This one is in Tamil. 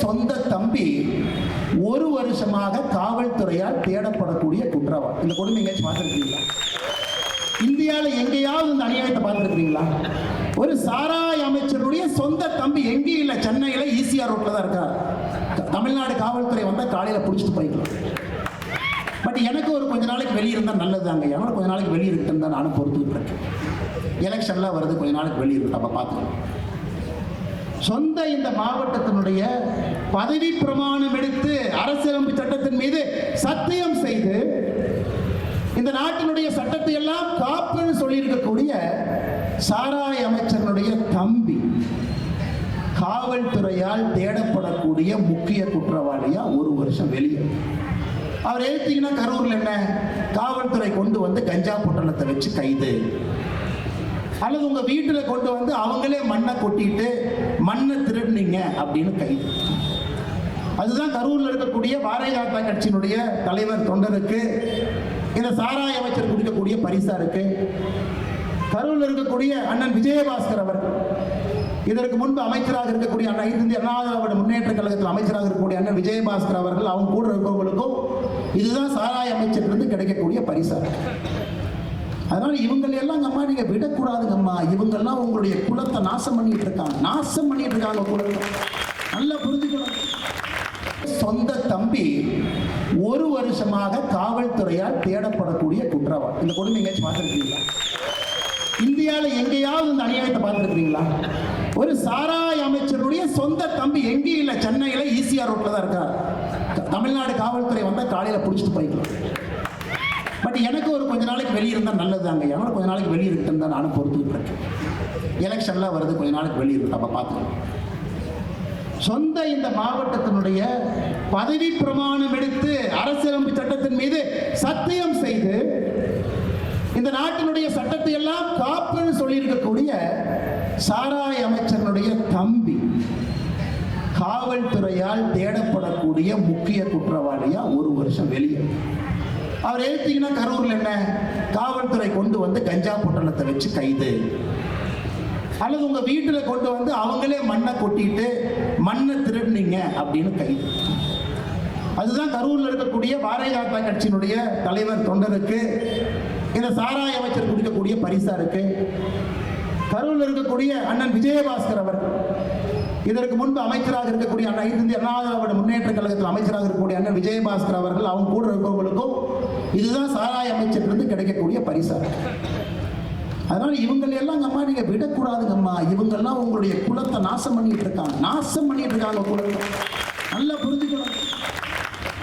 சொந்த தம்பி ஒரு வருஷமாக காவல்துறையால் தேடப்படக்கூடிய குற்றவாளி. இந்த கொடுமை எங்கேயாச்சும் பார்த்துருக்கீங்களா? இந்தியாவில் எங்கேயாவது இந்த அநியாயத்தை பார்த்துருக்கீங்களா? ஒரு சாராய அமைச்சருடைய சொந்த தம்பி எங்கேயும் இல்லை, சென்னையில் ஈசிஆர் ரோட்ல தான் இருக்கார். தமிழ்நாடு காவல்துறை வந்தால் காலையில் பிடிச்சிட்டு போய்க்கலாம். பட் எனக்கு ஒரு கொஞ்ச நாளைக்கு வெளியே இருந்தால் நல்லது தாங்க. எவ்வளோ கொஞ்ச நாளைக்கு வெளியே இருக்குன்னு தான் நானும் பொறுத்துக்கிட்டு இருக்கேன். எலெக்ஷன்லாம் வருது, கொஞ்ச நாளைக்கு வெளியே இருக்கு, அப்போ பார்த்துக்கலாம். சொந்த இந்த மாவட்டத்தினுடைய பதவி பிரமாணம் எடுத்து அரசியலமைப்பு சட்டத்தின் மீது சத்தியம் செய்து இந்த நாட்டினுடைய சட்டத்தை எல்லாம் காப்புன்னு சொல்லியிருக்கக்கூடிய சாராய அமைச்சருடைய தம்பி காவல்துறையால் தேடப்படக்கூடிய முக்கிய குற்றவாளியா ஒரு வருஷம் வெளியே. அவர் எழுத்தீங்கன்னா கரூர்ல என்ன காவல்துறை கொண்டு வந்து கஞ்சா பொட்டலத்தை வச்சு கைது, அல்லது உங்க வீட்டுல கொண்டு வந்து அவங்களே மண்ணை கொட்டிட்டு மண்ணை திருடுனீங்க அப்படின்னு கைது. அதுதான் கரூர்ல இருக்கக்கூடிய பாரதிய ஜனதா கட்சியினுடைய தலைவர் தொண்டருக்கு இந்த சாராய அமைச்சர் கொடுக்கக்கூடிய பரிசா இருக்கு. கரூர்ல இருக்கக்கூடிய அண்ணன் விஜயபாஸ்கர் அவர்கள், இதற்கு முன்பு அமைச்சராக இருக்கக்கூடிய இந்திய அண்ணா திராவிட முன்னேற்ற கழகத்தில் அமைச்சராக இருக்கக்கூடிய அண்ணன் விஜயபாஸ்கர் அவர்கள், அவங்க கூட இருக்கவங்களுக்கும் இதுதான் சாராய அமைச்சர் கிடைக்கக்கூடிய பரிசா. அதனால இவங்களெல்லாம் அம்மா நீங்க விடக்கூடாதுங்கம்மா. இவங்கெல்லாம் உங்களுடைய குலத்தை நாசம் பண்ணிட்டு இருக்காங்க குலத்தை. நல்லா புரிஞ்சுக்கணும். சொந்த தம்பி ஒரு வருஷமாக காவல்துறையால் தேடப்படக்கூடிய குற்றவாளி. இந்த கொடுமை எங்கேயாச்சும் பார்த்துருக்கீங்களா? இந்தியாவில் எங்கேயாவது இந்த அநியாயத்தை பார்த்துருக்கீங்களா? ஒரு சாராய அமைச்சருடைய சொந்த தம்பி எங்கேயும் இல்லை, சென்னையில் ஈசிஆர் ரோட்ல தான் இருக்கார். தமிழ்நாடு காவல்துறை வந்தால் காலையில் பிடிச்சிட்டு போய்க்கலாம். பட் எனக்கு ஒரு கொஞ்ச நாளைக்கு வெளியே இருந்தால் நல்லது தாங்க. எவ்வளோ கொஞ்ச நாளைக்கு வெளியே இருக்குன்னு தான் நானும் பொறுத்துக்கிட்டு இருக்கேன். எலெக்ஷன்லாம் வருது, கொஞ்ச நாளைக்கு வெளியே இருக்கு, அப்போ பார்த்துக்கலாம். சொந்த இந்த மாவட்டத்தினுடைய பதவி பிரமாணம் எடுத்து அரசியலமைப்பு சட்டத்தின் மீது சத்தியம் செய்து இந்த நாட்டினுடைய சட்டத்தை எல்லாம் காப்புன்னு சொல்லியிருக்கக்கூடிய சாராய அமைச்சருடைய தம்பி காவல்துறையால் தேடப்படக்கூடிய முக்கிய குற்றவாளியா ஒரு வருஷம் வெளியே. அவர் எழுத்தீங்கன்னா கரூர்ல என்ன காவல்துறை கொண்டு வந்து கஞ்சா பொட்டலத்தை வச்சு கைது, அல்லது உங்க வீட்டுல கொண்டு வந்து அவங்களே மண்ணை கொட்டிட்டு மண்ணை திருடுனீங்க அப்படின்னு கைது. அதுதான் கரூர்ல இருக்கக்கூடிய பாரதிய ஜனதா கட்சியினுடைய தலைவர் தொண்டருக்கு இந்த சாராய அமைச்சர் கொடுக்கக்கூடிய பரிசா இருக்கு. கரூர்ல இருக்கக்கூடிய அண்ணன் விஜயபாஸ்கர் அவர்கள், இதற்கு முன்பு அமைச்சராக இருக்கக்கூடிய இந்திய அண்ணா திராவிட முன்னேற்ற கழகத்தில் அமைச்சராக இருக்கக்கூடிய அண்ணன் விஜயபாஸ்கர் அவர்கள், அவங்க கூட இருக்கவங்களுக்கும் இதுதான் சாராய அமைச்சர் கிடைக்கக்கூடிய பரிசா. அதனால இவங்களெல்லாம் அம்மா நீங்க விடக்கூடாதுங்கம்மா. இவங்கெல்லாம் உங்களுடைய குலத்தை நாசம் பண்ணிட்டு இருக்காங்க குலத்தை.